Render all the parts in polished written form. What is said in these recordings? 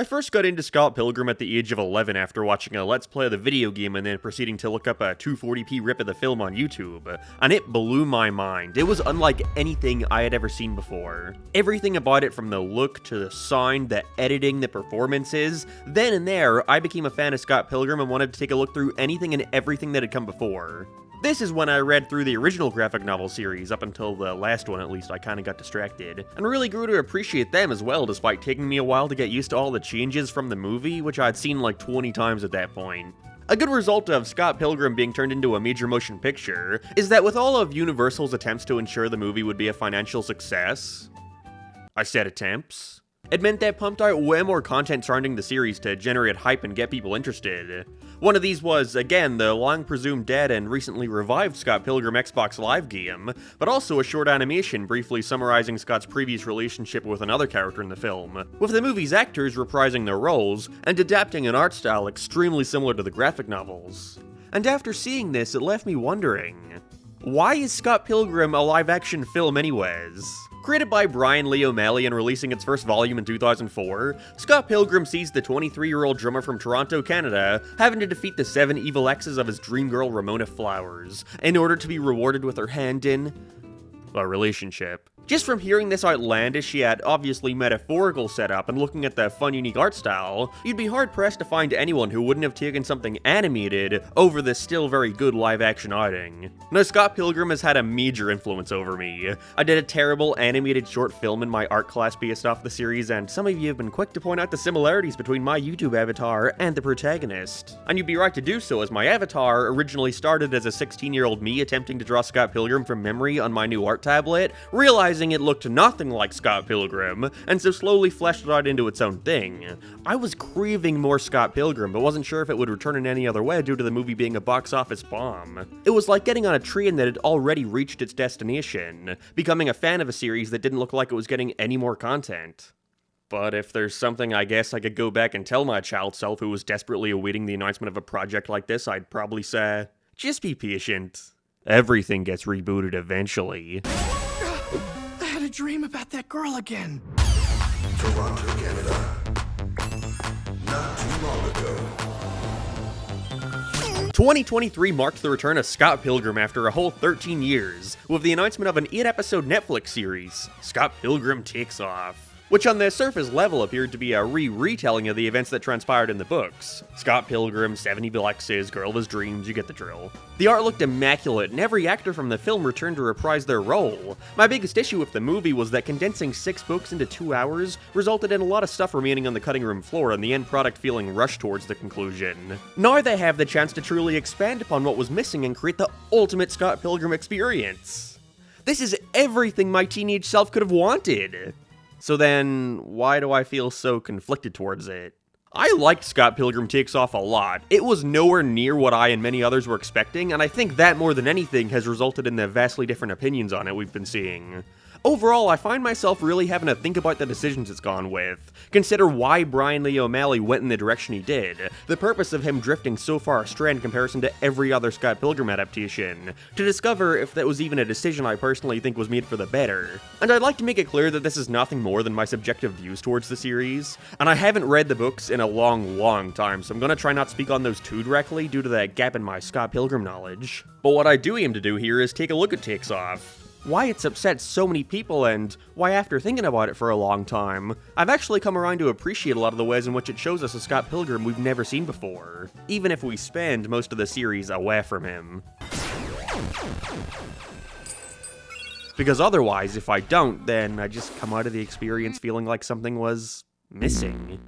I first got into Scott Pilgrim at the age of 11 after watching a Let's Play of the video game and then proceeding to look up a 240p rip of the film on YouTube, and it blew my mind. It was unlike anything I had ever seen before. Everything about it, from the look to the sound, the editing, the performances. Then and there, I became a fan of Scott Pilgrim and wanted to take a look through anything and everything that had come before. This is when I read through the original graphic novel series. Up until the last one, at least, I kinda got distracted, and really grew to appreciate them as well, despite taking me a while to get used to all the changes from the movie, which I'd seen like 20 times at that point. A good result of Scott Pilgrim being turned into a major motion picture is that with all of Universal's attempts to ensure the movie would be a financial success, I said attempts, it meant they pumped out way more content surrounding the series to generate hype and get people interested. One of these was, again, the long presumed dead and recently revived Scott Pilgrim Xbox Live game, but also a short animation briefly summarizing Scott's previous relationship with another character in the film, with the movie's actors reprising their roles and adapting an art style extremely similar to the graphic novels. And after seeing this, it left me wondering, why is Scott Pilgrim a live-action film anyways? Created by Brian Lee O'Malley and releasing its first volume in 2004, Scott Pilgrim sees the 23-year-old drummer from Toronto, Canada, having to defeat the 7 evil exes of his dream girl Ramona Flowers, in order to be rewarded with her hand in a relationship. Just from hearing this outlandish yet obviously metaphorical setup and looking at the fun, unique art style, you'd be hard-pressed to find anyone who wouldn't have taken something animated over this still very good live-action outing. Now, Scott Pilgrim has had a major influence over me. I did a terrible animated short film in my art class based off the series, and some of you have been quick to point out the similarities between my YouTube avatar and the protagonist. And you'd be right to do so, as my avatar originally started as a 16-year-old me attempting to draw Scott Pilgrim from memory on my new art tablet, realizing it looked nothing like Scott Pilgrim, and so slowly fleshed it out into its own thing. I was craving more Scott Pilgrim, but wasn't sure if it would return in any other way due to the movie being a box office bomb. It was like getting on a train that had already reached its destination, becoming a fan of a series that didn't look like it was getting any more content. But if there's something I guess I could go back and tell my child self who was desperately awaiting the announcement of a project like this, I'd probably say, just be patient. Everything gets rebooted eventually. I had a dream about that girl again. Toronto, Canada. Not too long ago. 2023 marked the return of Scott Pilgrim after a whole 13 years, with the announcement of an 8-episode Netflix series, Scott Pilgrim Takes Off, which on the surface level appeared to be a retelling of the events that transpired in the books. Scott Pilgrim, 7 evil exes, girl of his dreams, you get the drill. The art looked immaculate, and every actor from the film returned to reprise their role. My biggest issue with the movie was that condensing 6 books into 2 hours resulted in a lot of stuff remaining on the cutting room floor and the end product feeling rushed towards the conclusion. Now they have the chance to truly expand upon what was missing and create the ultimate Scott Pilgrim experience. This is everything my teenage self could have wanted. So then, why do I feel so conflicted towards it? I liked Scott Pilgrim Takes Off a lot. It was nowhere near what I and many others were expecting, and I think that more than anything has resulted in the vastly different opinions on it we've been seeing. Overall, I find myself really having to think about the decisions it's gone with, consider why Brian Lee O'Malley went in the direction he did, the purpose of him drifting so far astray in comparison to every other Scott Pilgrim adaptation, to discover if that was even a decision I personally think was made for the better. And I'd like to make it clear that this is nothing more than my subjective views towards the series, and I haven't read the books in a long time, so I'm gonna try not to speak on those too directly due to that gap in my Scott Pilgrim knowledge. But what I do aim to do here is take a look at Takes Off, why it's upset so many people, and why after thinking about it for a long time, I've actually come around to appreciate a lot of the ways in which it shows us a Scott Pilgrim we've never seen before, even if we spend most of the series away from him. Because otherwise, if I don't, then I just come out of the experience feeling like something was missing.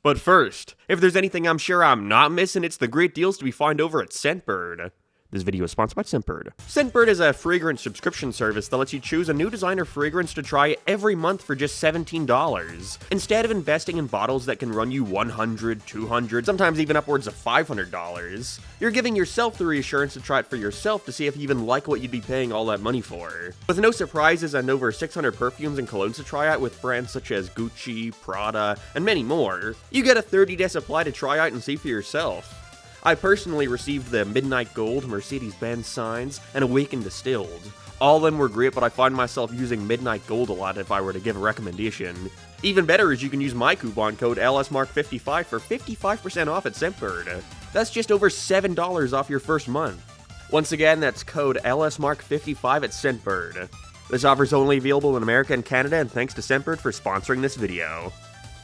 But first, if there's anything I'm sure I'm not missing, it's the great deals to be found over at Scentbird. This video is sponsored by Scentbird. Scentbird is a fragrance subscription service that lets you choose a new designer fragrance to try every month for just $17, instead of investing in bottles that can run you $100, $200, sometimes even upwards of $500. You're giving yourself the reassurance to try it for yourself to see if you even like what you'd be paying all that money for. With no surprises and over 600 perfumes and colognes to try out with brands such as Gucci, Prada, and many more, you get a 30-day supply to try out and see for yourself. I personally received the Midnight Gold, Mercedes-Benz signs, and Awakened Distilled. All of them were great, but I find myself using Midnight Gold a lot if I were to give a recommendation. Even better is you can use my coupon code LSMark55 for 55% off at Scentbird. That's just over $7 off your first month. Once again, that's code LSMark55 at Scentbird. This offer is only available in America and Canada, and thanks to Scentbird for sponsoring this video.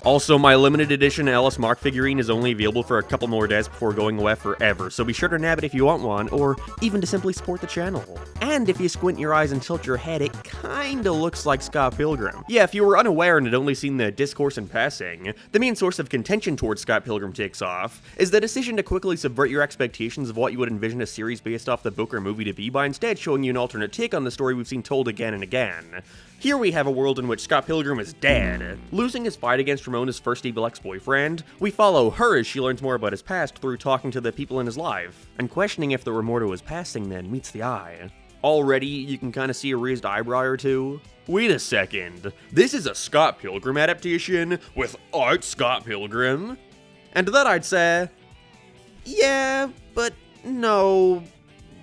Also, my limited edition LS Mark figurine is only available for a couple more days before going away forever, so be sure to nab it if you want one, or even to simply support the channel. And if you squint your eyes and tilt your head, it kinda looks like Scott Pilgrim. Yeah, if you were unaware and had only seen the discourse in passing, the main source of contention towards Scott Pilgrim Takes Off is the decision to quickly subvert your expectations of what you would envision a series based off the book or movie to be by instead showing you an alternate take on the story we've seen told again and again. Here we have a world in which Scott Pilgrim is dead. Losing his fight against Ramona's first evil ex-boyfriend, we follow her as she learns more about his past through talking to the people in his life, and questioning if there were more to his passing than meets the eye. Already, you can kinda see a raised eyebrow or two. Wait a second, this is a Scott Pilgrim adaptation without Scott Pilgrim? And to that I'd say, yeah, but no,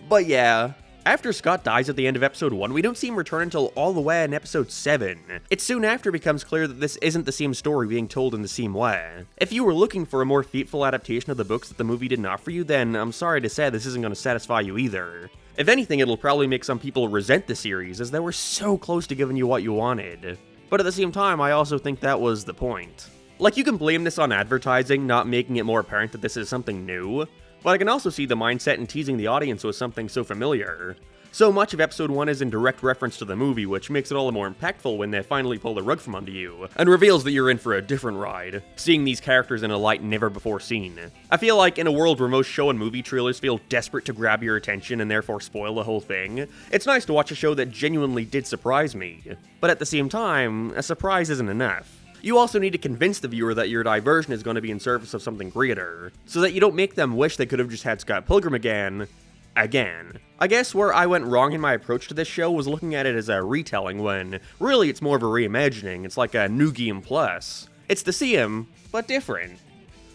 but yeah. After Scott dies at the end of episode 1, we don't see him return until all the way in episode 7. It soon after becomes clear that this isn't the same story being told in the same way. If you were looking for a more fateful adaptation of the books that the movie didn't offer you, then I'm sorry to say this isn't going to satisfy you either. If anything, it'll probably make some people resent the series, as they were so close to giving you what you wanted. But at the same time, I also think that was the point. Like, you can blame this on advertising, not making it more apparent that this is something new, but I can also see the mindset in teasing the audience with something so familiar. So much of episode 1 is in direct reference to the movie, which makes it all the more impactful when they finally pull the rug from under you, and reveals that you're in for a different ride, seeing these characters in a light never before seen. I feel like in a world where most show and movie trailers feel desperate to grab your attention and therefore spoil the whole thing, it's nice to watch a show that genuinely did surprise me. But at the same time, a surprise isn't enough. You also need to convince the viewer that your diversion is going to be in service of something greater, so that you don't make them wish they could have just had Scott Pilgrim again. I guess where I went wrong in my approach to this show was looking at it as a retelling when, really it's more of a reimagining, it's like a New Game Plus. It's the same, but different.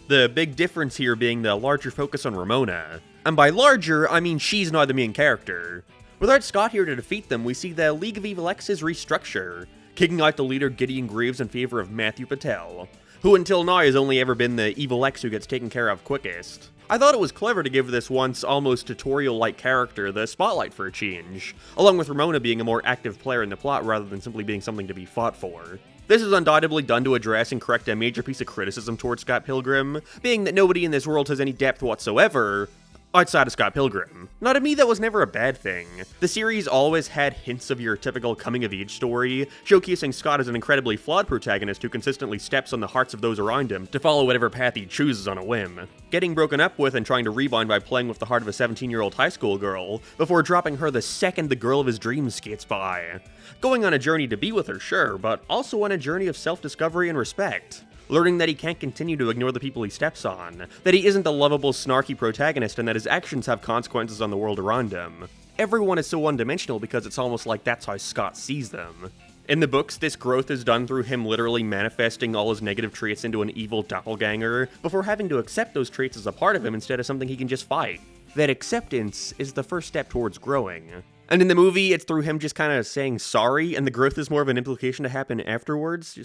The big difference here being the larger focus on Ramona. And by larger, I mean she's not the main character. Without Scott here to defeat them, we see the League of Evil X's restructure, kicking out the leader Gideon Graves in favor of Matthew Patel, who until now has only ever been the Evil X who gets taken care of quickest. I thought it was clever to give this once almost tutorial-like character the spotlight for a change, along with Ramona being a more active player in the plot rather than simply being something to be fought for. This is undoubtedly done to address and correct a major piece of criticism towards Scott Pilgrim, being that nobody in this world has any depth whatsoever, outside of Scott Pilgrim. Now to me that was never a bad thing. The series always had hints of your typical coming-of-age story, showcasing Scott as an incredibly flawed protagonist who consistently steps on the hearts of those around him to follow whatever path he chooses on a whim. Getting broken up with and trying to rebound by playing with the heart of a 17-year-old high school girl, before dropping her the second the girl of his dreams skates by. Going on a journey to be with her, sure, but also on a journey of self-discovery and respect. Learning that he can't continue to ignore the people he steps on, that he isn't the lovable, snarky protagonist, and that his actions have consequences on the world around him. Everyone is so one-dimensional because it's almost like that's how Scott sees them. In the books, this growth is done through him literally manifesting all his negative traits into an evil doppelganger, before having to accept those traits as a part of him instead of something he can just fight. That acceptance is the first step towards growing. And in the movie, it's through him just kind of saying sorry, and the growth is more of an implication to happen afterwards.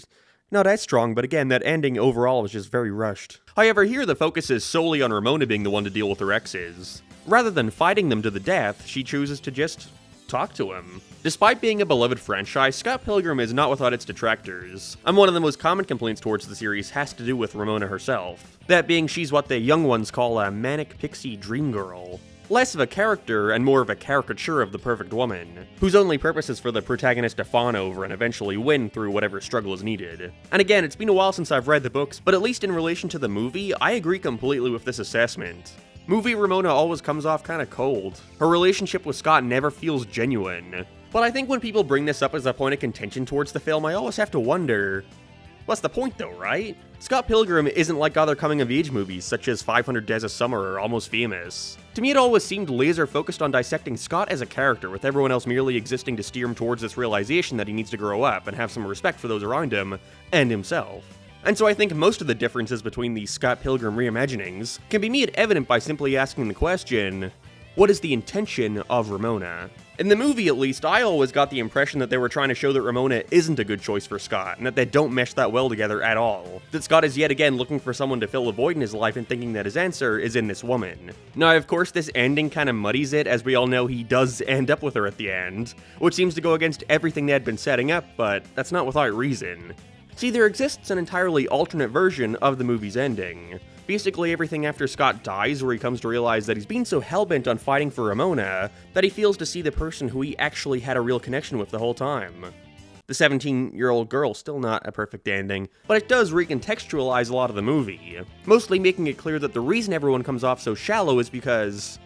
Not as strong, but again, that ending overall was just very rushed. However, here the focus is solely on Ramona being the one to deal with her exes. Rather than fighting them to the death, she chooses to just talk to him. Despite being a beloved franchise, Scott Pilgrim is not without its detractors, and one of the most common complaints towards the series has to do with Ramona herself. That being she's what the young ones call a manic pixie dream girl. Less of a character and more of a caricature of the perfect woman, whose only purpose is for the protagonist to fawn over and eventually win through whatever struggle is needed. And again, it's been a while since I've read the books, but at least in relation to the movie, I agree completely with this assessment. Movie Ramona always comes off kinda cold. Her relationship with Scott never feels genuine. But I think when people bring this up as a point of contention towards the film, I always have to wonder, what's the point though, right? Scott Pilgrim isn't like other coming-of-age movies such as 500 Days of Summer or Almost Famous. To me, it always seemed laser-focused on dissecting Scott as a character, with everyone else merely existing to steer him towards this realization that he needs to grow up and have some respect for those around him, and himself. And so I think most of the differences between the Scott Pilgrim reimaginings can be made evident by simply asking the question, what is the intention of Ramona? In the movie, at least, I always got the impression that they were trying to show that Ramona isn't a good choice for Scott, and that they don't mesh that well together at all. That Scott is yet again looking for someone to fill a void in his life and thinking that his answer is in this woman. Now, of course, this ending kind of muddies it, as we all know he does end up with her at the end, which seems to go against everything they had been setting up, but that's not without reason. See, there exists an entirely alternate version of the movie's ending. Basically everything after Scott dies, where he comes to realize that he's been so hellbent on fighting for Ramona that he fails to see the person who he actually had a real connection with the whole time. The 17-year-old girl, still not a perfect ending, but it does recontextualize a lot of the movie, mostly making it clear that the reason everyone comes off so shallow is because,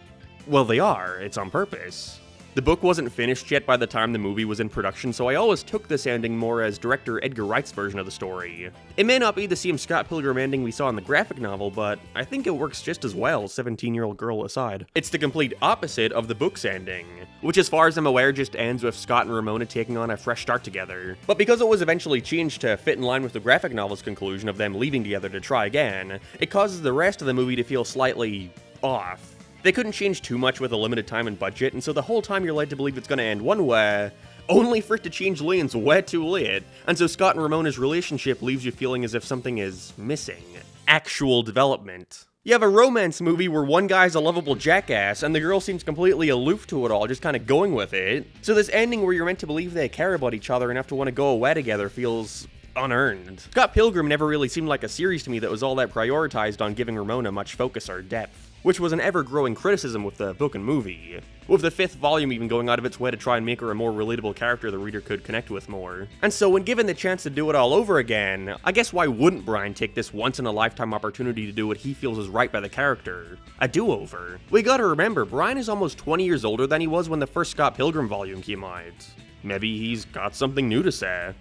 well, they are, it's on purpose. The book wasn't finished yet by the time the movie was in production, so I always took this ending more as director Edgar Wright's version of the story. It may not be the same Scott Pilgrim ending we saw in the graphic novel, but I think it works just as well, 17-year-old girl aside. It's the complete opposite of the book's ending, which as far as I'm aware just ends with Scott and Ramona taking on a fresh start together. But because it was eventually changed to fit in line with the graphic novel's conclusion of them leaving together to try again, it causes the rest of the movie to feel slightly off. They couldn't change too much with a limited time and budget, and so the whole time you're led to believe it's gonna end one way, only for it to change lanes way too late. And so Scott and Ramona's relationship leaves you feeling as if something is missing. Actual development. You have a romance movie where one guy's a lovable jackass, and the girl seems completely aloof to it all, just kinda going with it. So this ending where you're meant to believe they care about each other enough to want to go away together feels unearned. Scott Pilgrim never really seemed like a series to me that was all that prioritized on giving Ramona much focus or depth, which was an ever-growing criticism with the book and movie, with the 5th volume even going out of its way to try and make her a more relatable character the reader could connect with more. And so when given the chance to do it all over again, I guess why wouldn't Brian take this once-in-a-lifetime opportunity to do what he feels is right by the character? A do-over. We gotta remember, Brian is almost 20 years older than he was when the first Scott Pilgrim volume came out. Maybe he's got something new to say.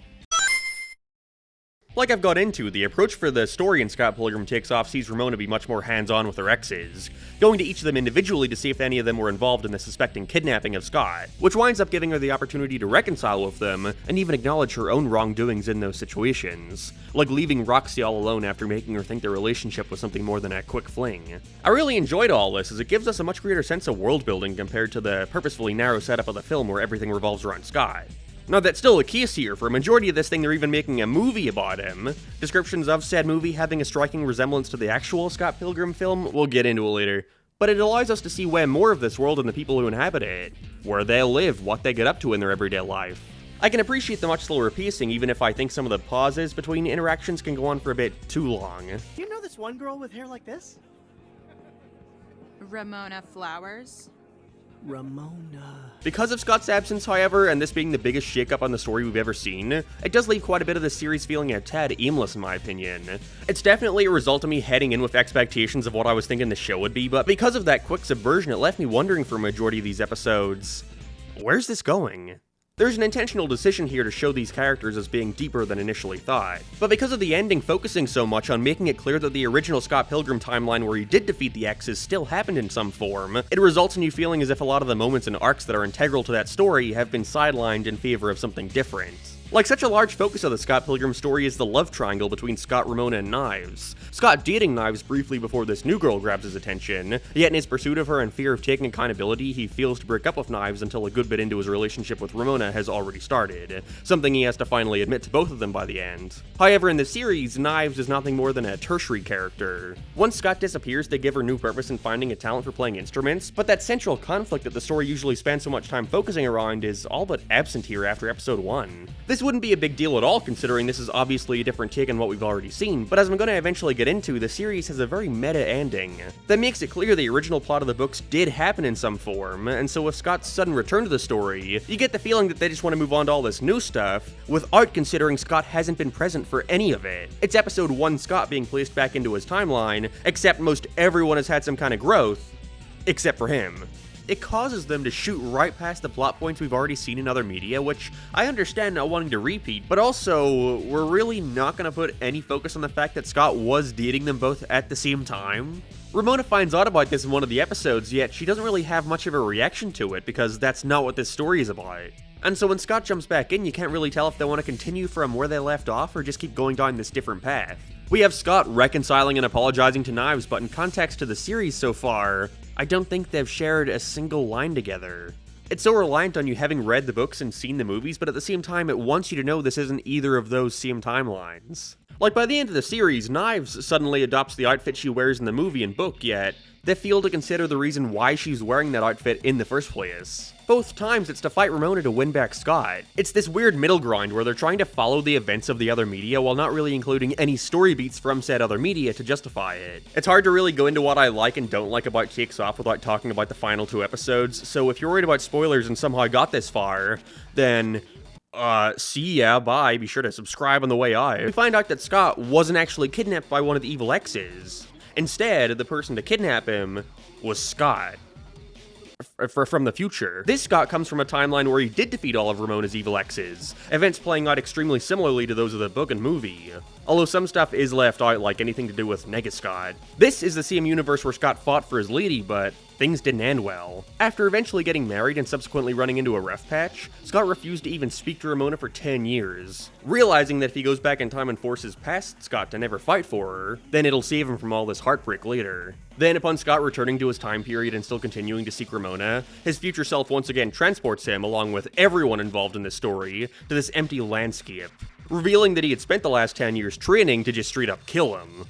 Like I've got into, the approach for the story in Scott Pilgrim Takes Off sees Ramona be much more hands-on with her exes, going to each of them individually to see if any of them were involved in the suspected kidnapping of Scott, which winds up giving her the opportunity to reconcile with them, and even acknowledge her own wrongdoings in those situations, like leaving Roxy all alone after making her think their relationship was something more than a quick fling. I really enjoyed all this, as it gives us a much greater sense of world-building compared to the purposefully narrow setup of the film where everything revolves around Scott. Now that's still the case here, for a majority of this thing they're even making a movie about him. Descriptions of said movie having a striking resemblance to the actual Scott Pilgrim film, we'll get into it later. But it allows us to see way more of this world and the people who inhabit it, where they live, what they get up to in their everyday life. I can appreciate the much slower pacing, even if I think some of the pauses between interactions can go on for a bit too long. You know this one girl with hair like this? Ramona Flowers? Ramona. Because of Scott's absence, however, and this being the biggest shakeup on the story we've ever seen, it does leave quite a bit of the series feeling a tad aimless in my opinion. It's definitely a result of me heading in with expectations of what I was thinking the show would be, but because of that quick subversion, it left me wondering for a majority of these episodes, where's this going? There's an intentional decision here to show these characters as being deeper than initially thought, but because of the ending focusing so much on making it clear that the original Scott Pilgrim timeline where he did defeat the X's still happened in some form, it results in you feeling as if a lot of the moments and arcs that are integral to that story have been sidelined in favor of something different. Like, such a large focus of the Scott Pilgrim story is the love triangle between Scott, Ramona, and Knives. Scott dating Knives briefly before this new girl grabs his attention, yet in his pursuit of her and fear of taking accountability, he fails to break up with Knives until a good bit into his relationship with Ramona has already started, something he has to finally admit to both of them by the end. However, in the series, Knives is nothing more than a tertiary character. Once Scott disappears, they give her new purpose in finding a talent for playing instruments, but that central conflict that the story usually spends so much time focusing around is all but absent here after episode 1. This wouldn't be a big deal at all, considering this is obviously a different take on what we've already seen, but as I'm going to eventually get into, the series has a very meta ending that makes it clear the original plot of the books did happen in some form, and so with Scott's sudden return to the story, you get the feeling that they just want to move on to all this new stuff, without considering Scott hasn't been present for any of it. It's episode 1 Scott being placed back into his timeline, except most everyone has had some kind of growth, except for him. It causes them to shoot right past the plot points we've already seen in other media, which I understand not wanting to repeat, but also, we're really not going to put any focus on the fact that Scott was dating them both at the same time. Ramona finds out about this in one of the episodes, yet she doesn't really have much of a reaction to it, because that's not what this story is about. And so when Scott jumps back in, you can't really tell if they want to continue from where they left off or just keep going down this different path. We have Scott reconciling and apologizing to Knives, but in context to the series so far, I don't think they've shared a single line together. It's so reliant on you having read the books and seen the movies, but at the same time it wants you to know this isn't either of those same timelines. Like, by the end of the series, Knives suddenly adopts the outfit she wears in the movie and book, yet they fail to consider the reason why she's wearing that outfit in the first place. Both times it's to fight Ramona to win back Scott. It's this weird middle ground where they're trying to follow the events of the other media while not really including any story beats from said other media to justify it. It's hard to really go into what I like and don't like about Takes Off without talking about the final 2 episodes, so if you're worried about spoilers and somehow got this far, then see ya, bye, be sure to subscribe on the way out. We find out that Scott wasn't actually kidnapped by one of the evil exes. Instead, the person to kidnap him was Scott. From the future. This Scott comes from a timeline where he did defeat all of Ramona's evil exes, events playing out extremely similarly to those of the book and movie, although some stuff is left out, like anything to do with Nega Scott. This is the same universe where Scott fought for his lady, but things didn't end well. After eventually getting married and subsequently running into a rough patch, Scott refused to even speak to Ramona for 10 years. Realizing that if he goes back in time and forces past Scott to never fight for her, then it'll save him from all this heartbreak later. Then, upon Scott returning to his time period and still continuing to seek Ramona, his future self once again transports him, along with everyone involved in this story, to this empty landscape, revealing that he had spent the last 10 years training to just straight up kill him.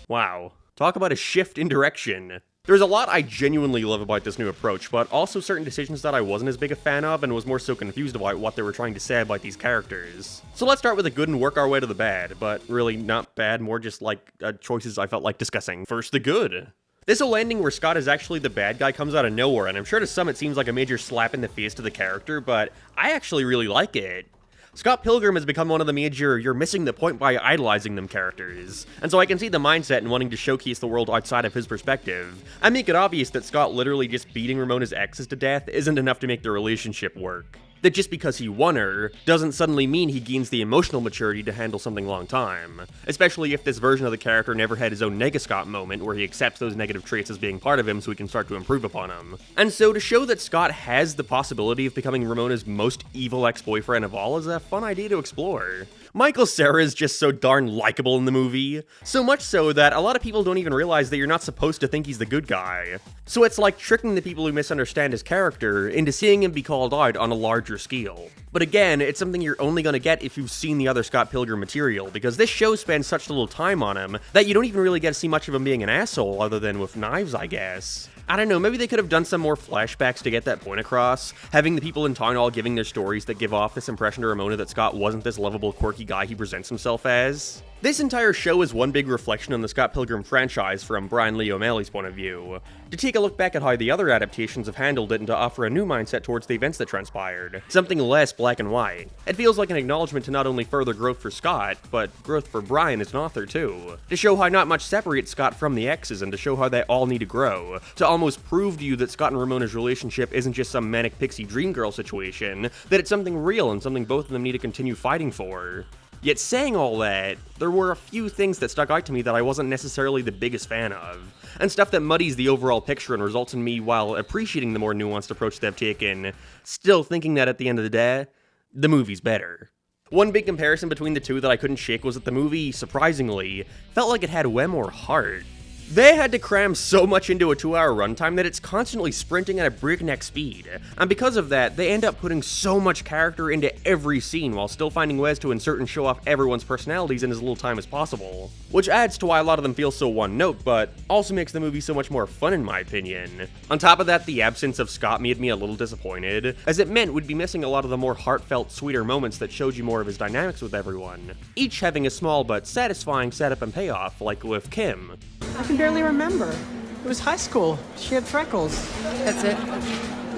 Wow. Talk about a shift in direction. There's a lot I genuinely love about this new approach, but also certain decisions that I wasn't as big a fan of and was more so confused about what they were trying to say about these characters. So let's start with the good and work our way to the bad, but really not bad, more just like choices I felt like discussing. First, the good. This whole ending where Scott is actually the bad guy comes out of nowhere, and I'm sure to some it seems like a major slap in the face to the character, but I actually really like it. Scott Pilgrim has become one of the major you're missing the point by idolizing them characters, and so I can see the mindset in wanting to showcase the world outside of his perspective, and make it obvious that Scott literally just beating Ramona's exes to death isn't enough to make their relationship work. That just because he won her doesn't suddenly mean he gains the emotional maturity to handle something long time, especially if this version of the character never had his own Nega Scott moment where he accepts those negative traits as being part of him so he can start to improve upon them. And so to show that Scott has the possibility of becoming Ramona's most evil ex-boyfriend of all is a fun idea to explore. Michael Cera is just so darn likable in the movie, so much so that a lot of people don't even realize that you're not supposed to think he's the good guy. So it's like tricking the people who misunderstand his character into seeing him be called out on a larger scale. But again, it's something you're only gonna get if you've seen the other Scott Pilgrim material, because this show spends such little time on him that you don't even really get to see much of him being an asshole other than with Knives, I guess. I don't know, maybe they could have done some more flashbacks to get that point across, having the people in town all giving their stories that give off this impression to Ramona that Scott wasn't this lovable, quirky guy he presents himself as. This entire show is one big reflection on the Scott Pilgrim franchise from Brian Lee O'Malley's point of view, to take a look back at how the other adaptations have handled it and to offer a new mindset towards the events that transpired, something less black and white. It feels like an acknowledgement to not only further growth for Scott, but growth for Brian as an author too, to show how not much separates Scott from the exes and to show how they all need to grow, to almost prove to you that Scott and Ramona's relationship isn't just some manic pixie dream girl situation, that it's something real and something both of them need to continue fighting for. Yet saying all that, there were a few things that stuck out to me that I wasn't necessarily the biggest fan of, and stuff that muddies the overall picture and results in me, while appreciating the more nuanced approach they've taken, still thinking that at the end of the day, the movie's better. One big comparison between the two that I couldn't shake was that the movie, surprisingly, felt like it had way more heart. They had to cram so much into a 2-hour runtime that it's constantly sprinting at a breakneck speed, and because of that, they end up putting so much character into every scene while still finding ways to insert and show off everyone's personalities in as little time as possible. Which adds to why a lot of them feel so one note, but also makes the movie so much more fun in my opinion. On top of that, the absence of Scott made me a little disappointed, as it meant we'd be missing a lot of the more heartfelt, sweeter moments that showed you more of his dynamics with everyone, each having a small but satisfying setup and payoff, like with Kim. I can barely remember. It was high school. She had freckles. That's it?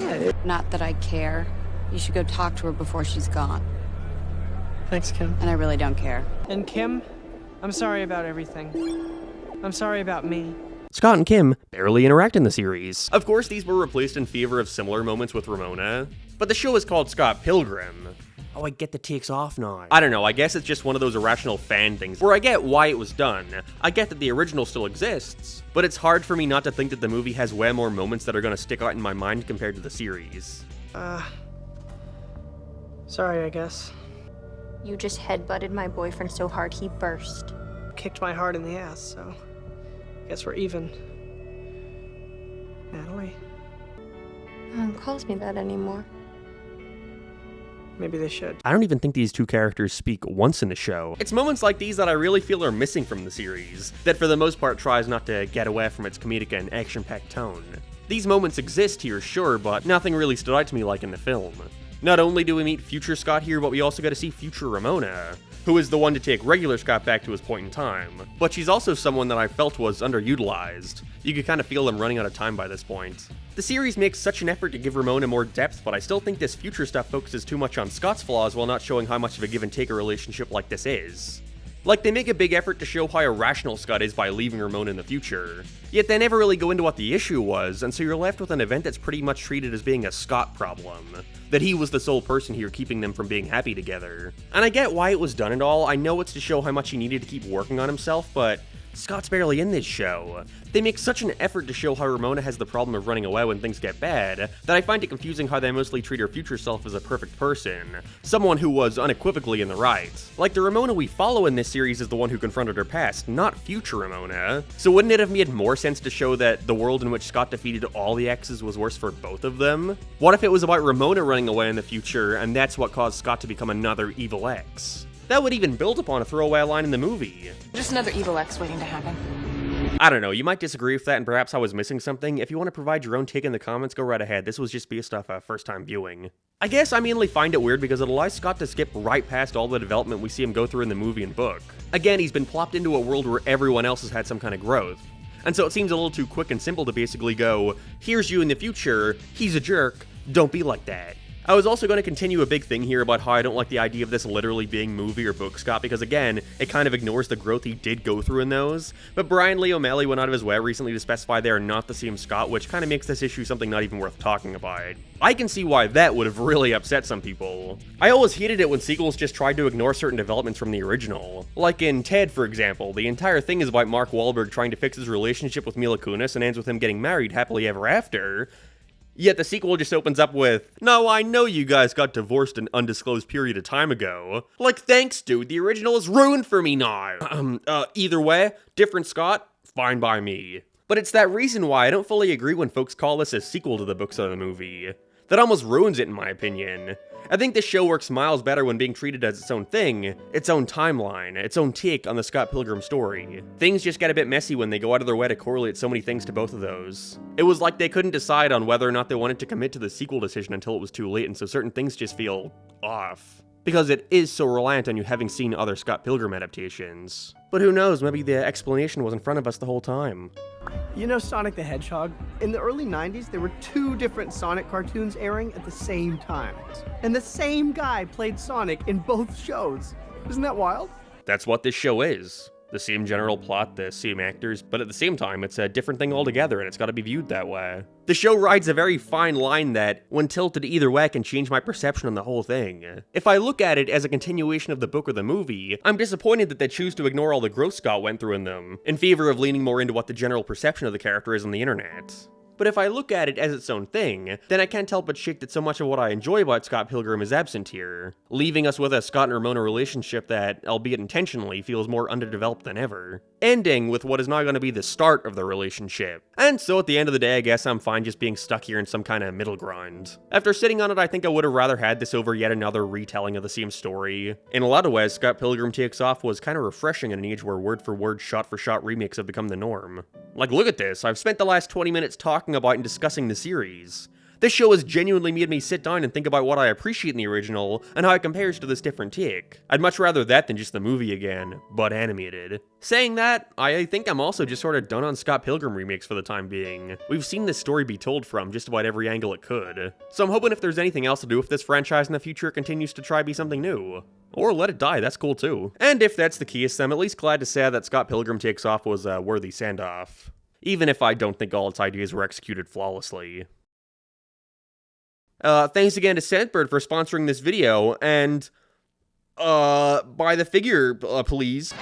Yeah. Not that I care. You should go talk to her before she's gone. Thanks, Kim. And I really don't care. And Kim, I'm sorry about everything. I'm sorry about me. Scott and Kim barely interact in the series. Of course, these were replaced in favor of similar moments with Ramona, but the show is called Scott Pilgrim. Oh, I get the Takes Off now. I don't know, I guess it's just one of those irrational fan things, where I get why it was done. I get that the original still exists, but it's hard for me not to think that the movie has way more moments that are gonna stick out in my mind compared to the series. Sorry, I guess. You just headbutted my boyfriend so hard he burst. Kicked my heart in the ass, so guess we're even. Natalie? No one calls me that anymore. Maybe they should. I don't even think these two characters speak once in the show. It's moments like these that I really feel are missing from the series, that for the most part tries not to get away from its comedic and action-packed tone. These moments exist here, sure, but nothing really stood out to me like in the film. Not only do we meet future Scott here, but we also get to see future Ramona, who is the one to take regular Scott back to his point in time. But she's also someone that I felt was underutilized. You could kind of feel them running out of time by this point. The series makes such an effort to give Ramona more depth, but I still think this future stuff focuses too much on Scott's flaws while not showing how much of a give and take a relationship like this is. Like, they make a big effort to show how irrational Scott is by leaving Ramona in the future, yet they never really go into what the issue was, and so you're left with an event that's pretty much treated as being a Scott problem. That he was the sole person here keeping them from being happy together. And I get why it was done and all, I know it's to show how much he needed to keep working on himself, but Scott's barely in this show. They make such an effort to show how Ramona has the problem of running away when things get bad, that I find it confusing how they mostly treat her future self as a perfect person, someone who was unequivocally in the right. Like, the Ramona we follow in this series is the one who confronted her past, not future Ramona. So wouldn't it have made more sense to show that the world in which Scott defeated all the exes was worse for both of them? What if it was about Ramona running away in the future, and that's what caused Scott to become another evil ex? That would even build upon a throwaway line in the movie. Just another evil ex waiting to happen. I don't know, you might disagree with that, and perhaps I was missing something. If you want to provide your own take in the comments, go right ahead. This was just based off a first-time viewing. I guess I mainly find it weird because it allows Scott to skip right past all the development we see him go through in the movie and book. Again, he's been plopped into a world where everyone else has had some kind of growth. And so it seems a little too quick and simple to basically go, here's you in the future, he's a jerk, don't be like that. I was also going to continue a big thing here about how I don't like the idea of this literally being movie or book Scott, because again, it kind of ignores the growth he did go through in those, but Brian Lee O'Malley went out of his way recently to specify they are not the same Scott, which kind of makes this issue something not even worth talking about. I can see why that would have really upset some people. I always hated it when sequels just tried to ignore certain developments from the original. Like in Ted, for example, the entire thing is about Mark Wahlberg trying to fix his relationship with Mila Kunis and ends with him getting married happily ever after. Yet the sequel just opens up with, no, I know you guys got divorced an undisclosed period of time ago. Like, thanks, dude, the original is ruined for me now. Either way, different Scott, fine by me. But it's that reason why I don't fully agree when folks call this a sequel to the books of the movie. That almost ruins it in my opinion. I think this show works miles better when being treated as its own thing, its own timeline, its own take on the Scott Pilgrim story. Things just get a bit messy when they go out of their way to correlate so many things to both of those. It was like they couldn't decide on whether or not they wanted to commit to the sequel decision until it was too late, and so certain things just feel off. Because it is so reliant on you having seen other Scott Pilgrim adaptations. But who knows, maybe the explanation was in front of us the whole time. You know Sonic the Hedgehog? In the early 90s, there were 2 different Sonic cartoons airing at the same time. And the same guy played Sonic in both shows. Isn't that wild? That's what this show is. The same general plot, the same actors, but at the same time, it's a different thing altogether, and it's gotta be viewed that way. The show rides a very fine line that, when tilted either way, can change my perception on the whole thing. If I look at it as a continuation of the book or the movie, I'm disappointed that they choose to ignore all the growth Scott went through in them, in favor of leaning more into what the general perception of the character is on the internet. But if I look at it as its own thing, then I can't help but shake that so much of what I enjoy about Scott Pilgrim is absent here, leaving us with a Scott and Ramona relationship that, albeit intentionally, feels more underdeveloped than ever. Ending with what is now going to be the start of the relationship. And so at the end of the day, I guess I'm fine just being stuck here in some kind of middle ground. After sitting on it, I think I would have rather had this over yet another retelling of the same story. In a lot of ways, Scott Pilgrim Takes Off was kind of refreshing in an age where word-for-word, shot-for-shot remakes have become the norm. Like, look at this, I've spent the last 20 minutes talking about and discussing the series. This show has genuinely made me sit down and think about what I appreciate in the original, and how it compares to this different take. I'd much rather that than just the movie again, but animated. Saying that, I think I'm also just sort of done on Scott Pilgrim remakes for the time being. We've seen this story be told from just about every angle it could. So I'm hoping if there's anything else to do with this franchise in the future, it continues to try be something new. Or let it die, that's cool too. And if that's the case, I'm at least glad to say that Scott Pilgrim Takes Off was a worthy send-off. Even if I don't think all its ideas were executed flawlessly. Thanks again to Scentbird for sponsoring this video, and, buy the figure, please.